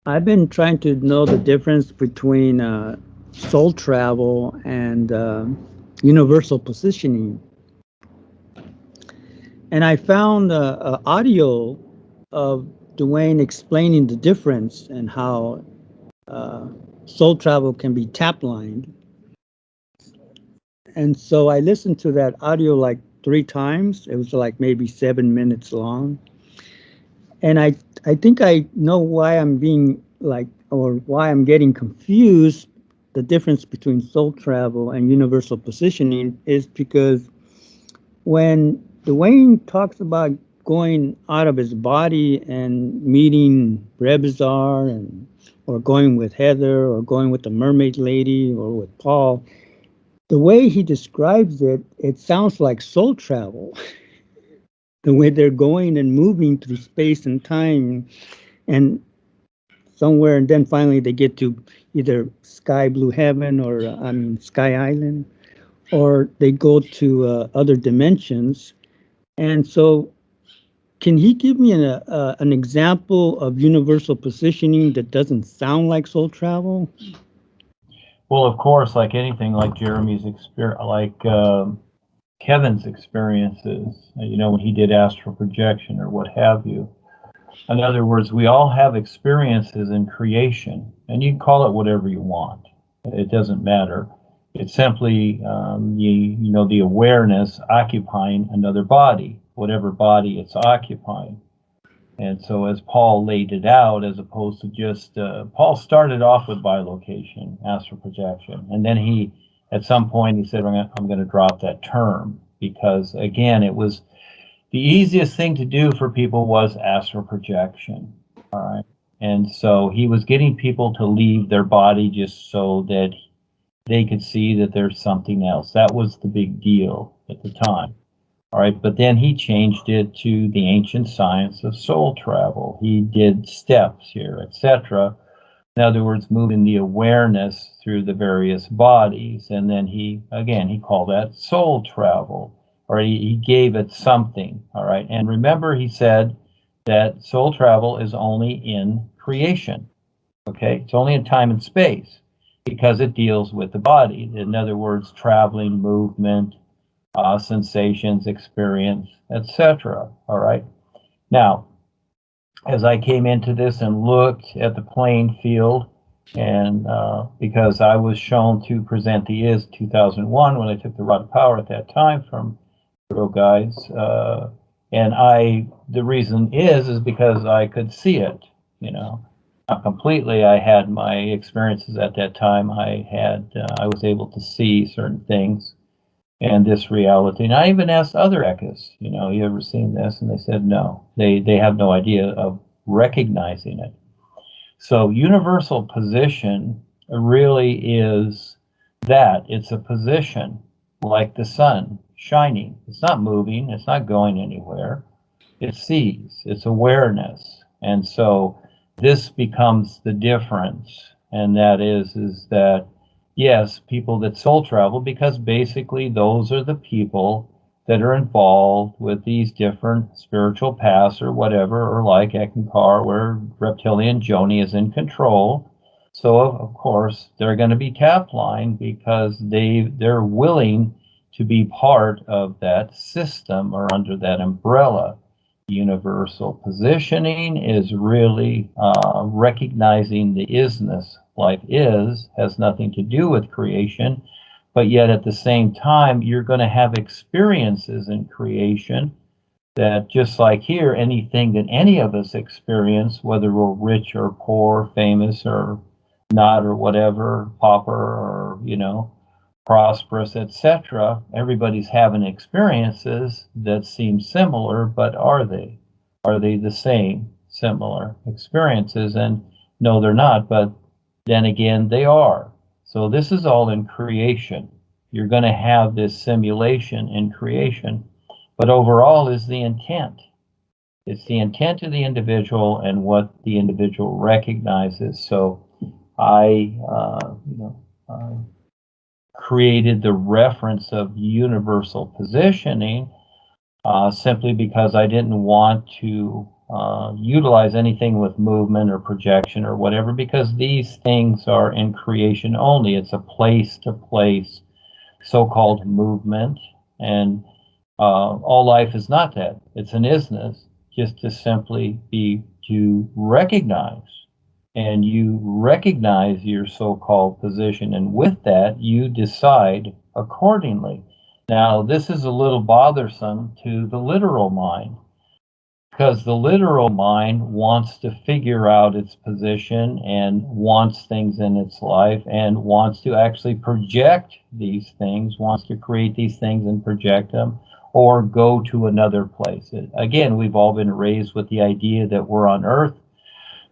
I've been trying to know the difference between soul travel and universal positioning. And I found audio of Duane explaining the difference and how uh, soul travel can be tap lined. And so I listened to that audio like 3 times. It was like maybe 7 minutes long. And I think I know why I'm being like, or why I'm getting confused. The difference between soul travel and universal positioning is because when Duane talks about going out of his body and meeting Rebizar and or going with Heather or going with the mermaid lady or with Paul, the way he describes it, it sounds like soul travel. The way they're going and moving through space and time and somewhere, and then finally they get to either sky blue heaven or sky island, or they go to other dimensions. And so can he give me an example of universal positioning that doesn't sound like soul travel? Well, of course, like anything, like Jeremy's experience, like Kevin's experiences, when he did astral projection or what have you. In other words, we all have experiences in creation, and you can call it whatever you want. It doesn't matter. It's simply, the awareness occupying another body, whatever body it's occupying. And so as Paul laid it out, as opposed to just, Paul started off with bilocation, astral projection. And then he, at some point, he said, I'm going to drop that term because, again, it was the easiest thing to do for people was astral projection. All right. And so he was getting people to leave their body just so that they could see that there's something else. That was the big deal at the time. All right, but then he changed it to the ancient science of soul travel. He did steps here, etc. In other words, moving the awareness through the various bodies. And then he called that soul travel, or he gave it something. All right, and remember, he said that soul travel is only in creation. Okay, it's only in time and space because it deals with the body. In other words, traveling, movement, sensations, experience, etc. All right. Now, as I came into this and looked at the playing field, and because I was shown to present the IS 2001 when I took the Rod of Power at that time from Real Guys, and the reason is because I could see it, not completely. I had my experiences at that time. I was able to see certain things and this reality. And I even asked other Ekkas, you ever seen this? And they said no. They have no idea of recognizing it. So universal position really is that. It's a position like the sun shining. It's not moving. It's not going anywhere. It sees. It's awareness. And so this becomes the difference. And that is that yes, people that soul travel, because basically those are the people that are involved with these different spiritual paths or whatever, or like Ekankar, where reptilian Joni is in control. So of course they're going to be tap line because they're willing to be part of that system or under that umbrella. Universal positioning is really recognizing the isness. Life has nothing to do with creation, but yet at the same time, you're going to have experiences in creation that, just like here, anything that any of us experience, whether we're rich or poor, famous or not, or whatever, pauper or, prosperous, etc., everybody's having experiences that seem similar, but are they? Are they the same, similar experiences? And no, they're not, but then again, they are. So this is all in creation. You're going to have this simulation in creation, but overall is the intent. It's the intent of the individual and what the individual recognizes. So I created the reference of universal positioning simply because I didn't want to utilize anything with movement or projection or whatever, because these things are in creation only. It's a place-to-place so-called movement, and all life is not that. It's an isness, just to simply be to recognize, and you recognize your so-called position, and with that you decide accordingly. Now, this is a little bothersome to the literal mind, because the literal mind wants to figure out its position and wants things in its life and wants to actually project these things, wants to create these things and project them, or go to another place. Again, we've all been raised with the idea that we're on earth,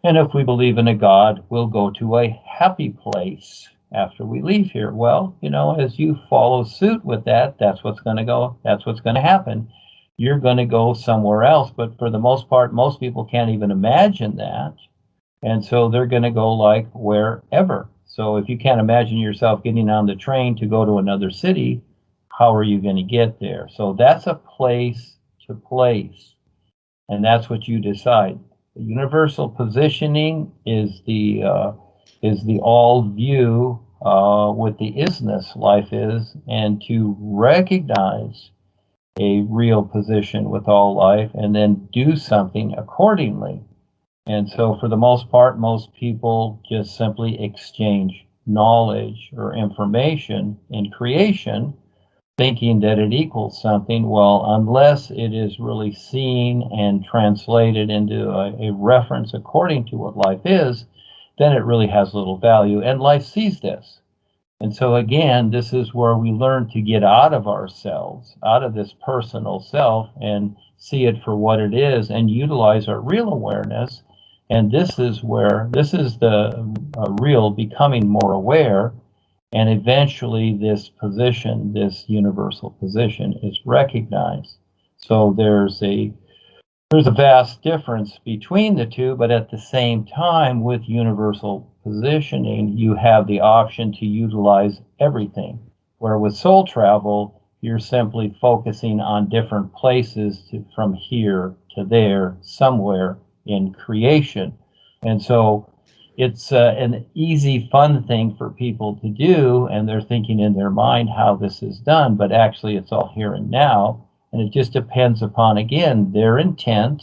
and if we believe in a God, we'll go to a happy place after we leave here. Well, as you follow suit with that, that's what's going to happen. You're going to go somewhere else, but for the most part, most people can't even imagine that, and so they're going to go like wherever. So if you can't imagine yourself getting on the train to go to another city, how are you going to get there? So that's a place to place, and that's what you decide. The universal positioning is the all view what the isness life is, and to recognize a real position with all life and then do something accordingly. And so for the most part, most people just simply exchange knowledge or information in creation, thinking that it equals something. Well, unless it is really seen and translated into a reference according to what life is, then it really has little value, and life sees this. And so again, this is where we learn to get out of ourselves, out of this personal self, and see it for what it is and utilize our real awareness. And this is the real becoming more aware. And eventually this position, this universal position, is recognized. So there's a vast difference between the two, but at the same time, with universal positioning, you have the option to utilize everything. Where with soul travel, you're simply focusing on different places from here to there, somewhere in creation. And so it's an easy, fun thing for people to do, and they're thinking in their mind how this is done, but actually it's all here and now. And it just depends upon, again, their intent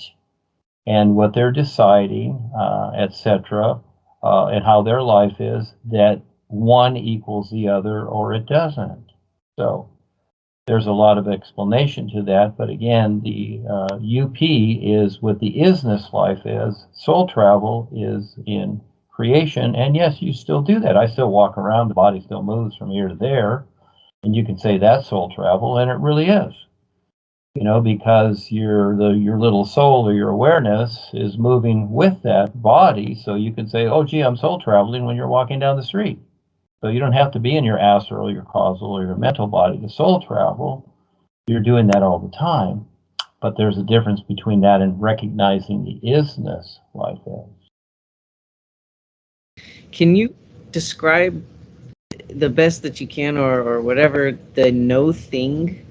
and what they're deciding, etc., and how their life is, that one equals the other or it doesn't. So there's a lot of explanation to that. But again, the UP is what the isness life is. Soul travel is in creation. And yes, you still do that. I still walk around. The body still moves from here to there. And you can say that's soul travel, and it really is. Because your little soul or your awareness is moving with that body. So you can say, oh, gee, I'm soul traveling when you're walking down the street. So you don't have to be in your astral, your causal, or your mental body to soul travel. You're doing that all the time. But there's a difference between that and recognizing the isness life is. Can you describe the best that you can, or whatever, the no thing?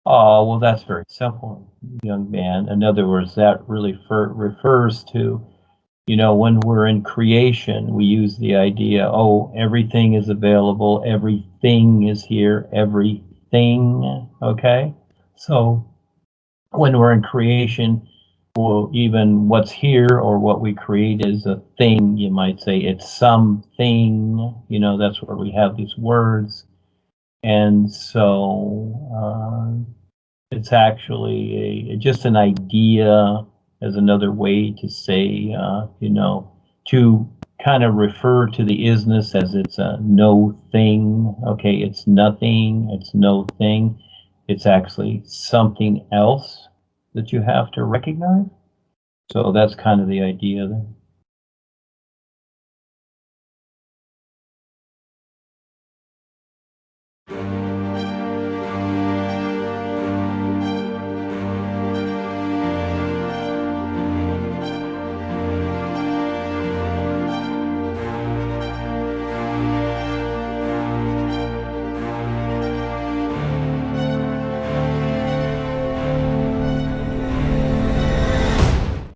Oh, well, that's very simple, young man. In other words, that really refers to, when we're in creation, we use the idea, oh, everything is available, everything is here, everything, okay? So when we're in creation, well, even what's here or what we create is a thing, you might say. It's something, that's where we have these words. And so it's actually just an idea, as another way to say, to kind of refer to the isness as it's a no thing. Okay, it's nothing, it's no thing. It's actually something else that you have to recognize. So that's kind of the idea there.